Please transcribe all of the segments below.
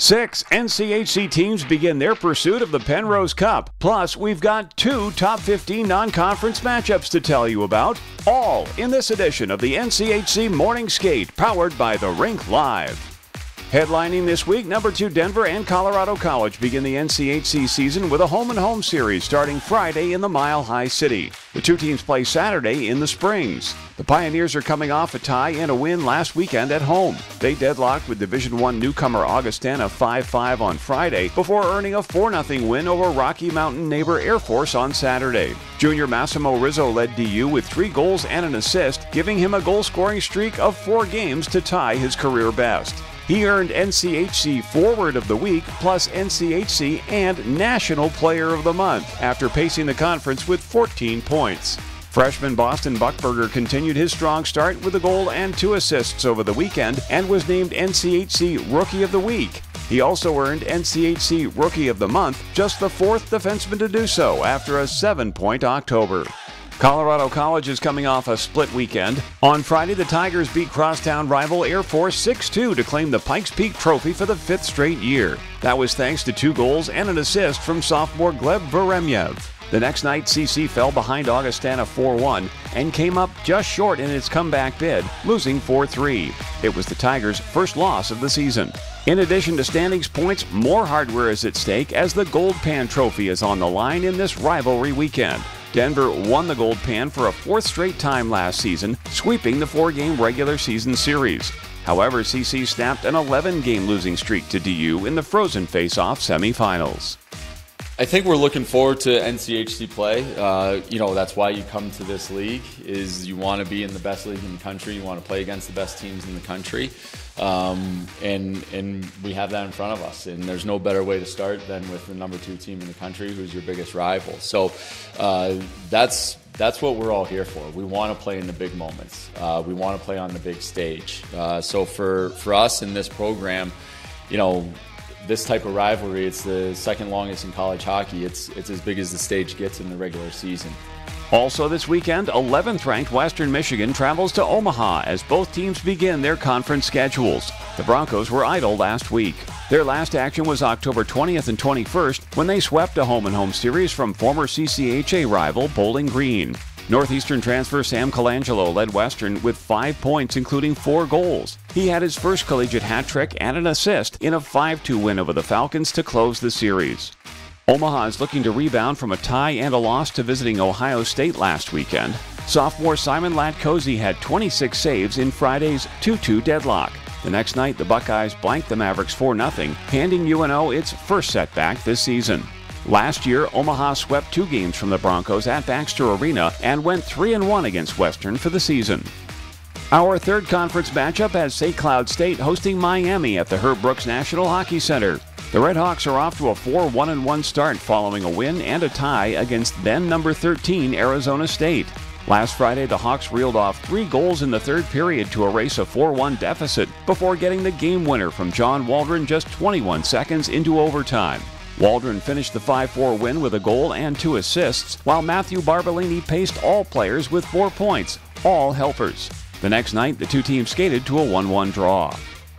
6 NCHC teams begin their pursuit of the Penrose Cup. Plus, we've got 2 top 15 non-conference matchups to tell you about, all in this edition of the NCHC Morning Skate, powered by the Rink Live. Headlining this week, number 2 Denver and Colorado College begin the NCHC season with a home-and-home series starting Friday in the Mile High City. The two teams play Saturday in the Springs. The Pioneers are coming off a tie and a win last weekend at home. They deadlocked with Division I newcomer Augustana 5-5 on Friday before earning a 4-0 win over Rocky Mountain neighbor Air Force on Saturday. Junior Massimo Rizzo led DU with 3 goals and an assist, giving him a goal-scoring streak of 4 games to tie his career best. He earned NCHC Forward of the Week, plus NCHC and National Player of the Month after pacing the conference with 14 points. Freshman Boston Buckberger continued his strong start with a goal and 2 assists over the weekend and was named NCHC Rookie of the Week. He also earned NCHC Rookie of the Month, just the 4th defenseman to do so after a 7-point October. Colorado College is coming off a split weekend. On Friday, the Tigers beat crosstown rival Air Force 6-2 to claim the Pikes Peak Trophy for the 5th straight year. That was thanks to 2 goals and an assist from sophomore Gleb Veremyev. The next night, CC fell behind Augustana 4-1 and came up just short in its comeback bid, losing 4-3. It was the Tigers' first loss of the season. In addition to standings points, more hardware is at stake as the Gold Pan Trophy is on the line in this rivalry weekend. Denver won the Gold Pan for a 4th straight time last season, sweeping the 4-game regular season series. However, CC snapped an 11-game losing streak to DU in the Frozen Face-Off semifinals. I think we're looking forward to NCHC play. That's why you come to this league, is you want to be in the best league in the country. You want to play against the best teams in the country. And we have that in front of us. And there's no better way to start than with the number 2 team in the country, who's your biggest rival. So that's what we're all here for. We want to play in the big moments. We want to play on the big stage. So for us in this program, this type of rivalry, it's the second longest in college hockey. It's as big as the stage gets in the regular season. Also this weekend, 11th-ranked Western Michigan travels to Omaha as both teams begin their conference schedules. The Broncos were idle last week. Their last action was October 20th and 21st when they swept a home-and-home series from former CCHA rival Bowling Green. Northeastern transfer Sam Colangelo led Western with 5 points, including 4 goals. He had his first collegiate hat trick and an assist in a 5-2 win over the Falcons to close the series. Omaha is looking to rebound from a tie and a loss to visiting Ohio State last weekend. Sophomore Simon Latkozy had 26 saves in Friday's 2-2 deadlock. The next night, the Buckeyes blanked the Mavericks 4-0, handing UNO its first setback this season. Last year, Omaha swept 2 games from the Broncos at Baxter Arena and went 3-1 against Western for the season. Our third conference matchup has St. Cloud State hosting Miami at the Herb Brooks National Hockey Center. The Redhawks are off to a 4-1-1 start following a win and a tie against then number 13 Arizona State. Last Friday, the Hawks reeled off 3 goals in the third period to erase a 4-1 deficit before getting the game winner from John Waldron just 21 seconds into overtime. Waldron finished the 5-4 win with a goal and 2 assists, while Matthew Barbolini paced all players with 4 points, all helpers. The next night, the two teams skated to a 1-1 draw.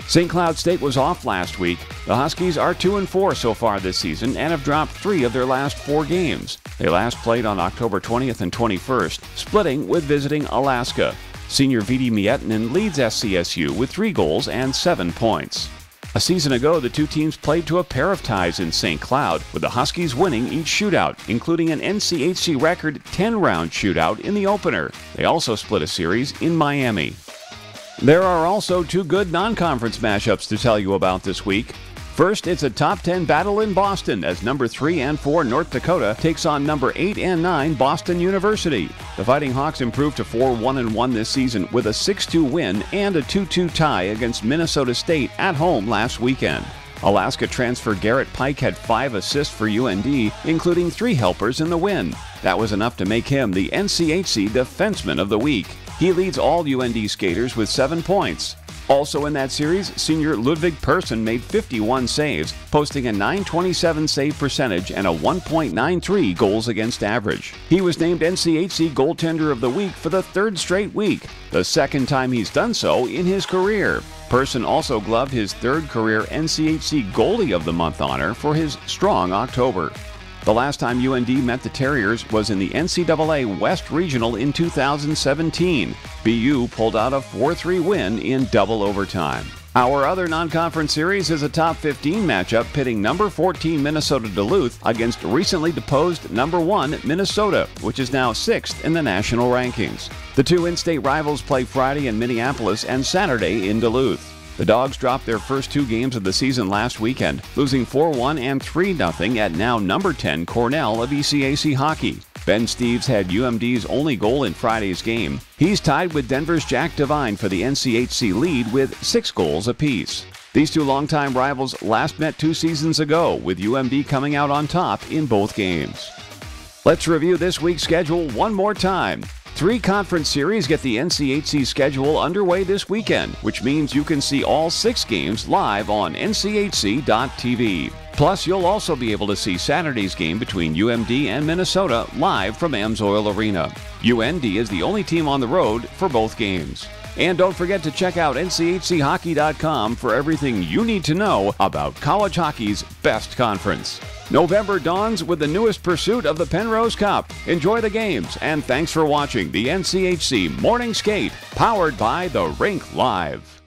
St. Cloud State was off last week. The Huskies are 2-4 so far this season and have dropped 3 of their last 4 games. They last played on October 20th and 21st, splitting with visiting Alaska. Senior Vidi Miettinen leads SCSU with 3 goals and 7 points. A season ago, the two teams played to a pair of ties in St. Cloud, with the Huskies winning each shootout, including an NCHC record 10-round shootout in the opener. They also split a series in Miami. There are also 2 good non-conference matchups to tell you about this week. First, it's a top 10 battle in Boston as number 3 and 4 North Dakota takes on number 8 and 9 Boston University. The Fighting Hawks improved to 4-1-1 this season with a 6-2 win and a 2-2 tie against Minnesota State at home last weekend. Alaska transfer Garrett Pike had 5 assists for UND, including 3 helpers in the win. That was enough to make him the NCHC Defenseman of the Week. He leads all UND skaters with 7 points. Also in that series, senior Ludwig Persson made 51 saves, posting a .927 save percentage and a 1.93 goals against average. He was named NCHC Goaltender of the Week for the 3rd straight week, the 2nd time he's done so in his career. Person also gloved his third career NCHC Goalie of the Month honor for his strong October. The last time UND met the Terriers was in the NCAA West Regional in 2017. BU pulled out a 4-3 win in double overtime. Our other non-conference series is a top 15 matchup pitting number 14 Minnesota Duluth against recently deposed number 1 Minnesota, which is now 6th in the national rankings. The two in-state rivals play Friday in Minneapolis and Saturday in Duluth. The Dogs dropped their first two games of the season last weekend, losing 4-1 and 3-0 at now number 10 Cornell of ECAC hockey. Ben Steeves had UMD's only goal in Friday's game. He's tied with Denver's Jack Devine for the NCHC lead with 6 goals apiece. These two longtime rivals last met 2 seasons ago, with UMD coming out on top in both games. Let's review this week's schedule one more time. 3 conference series get the NCHC schedule underway this weekend, which means you can see all 6 games live on NCHC.tv. Plus, you'll also be able to see Saturday's game between UMD and Minnesota live from Amsoil Arena. UND is the only team on the road for both games. And don't forget to check out NCHCHockey.com for everything you need to know about college hockey's best conference. November dawns with the newest pursuit of the Penrose Cup. Enjoy the games, and thanks for watching the NCHC Morning Skate, powered by the Rink Live.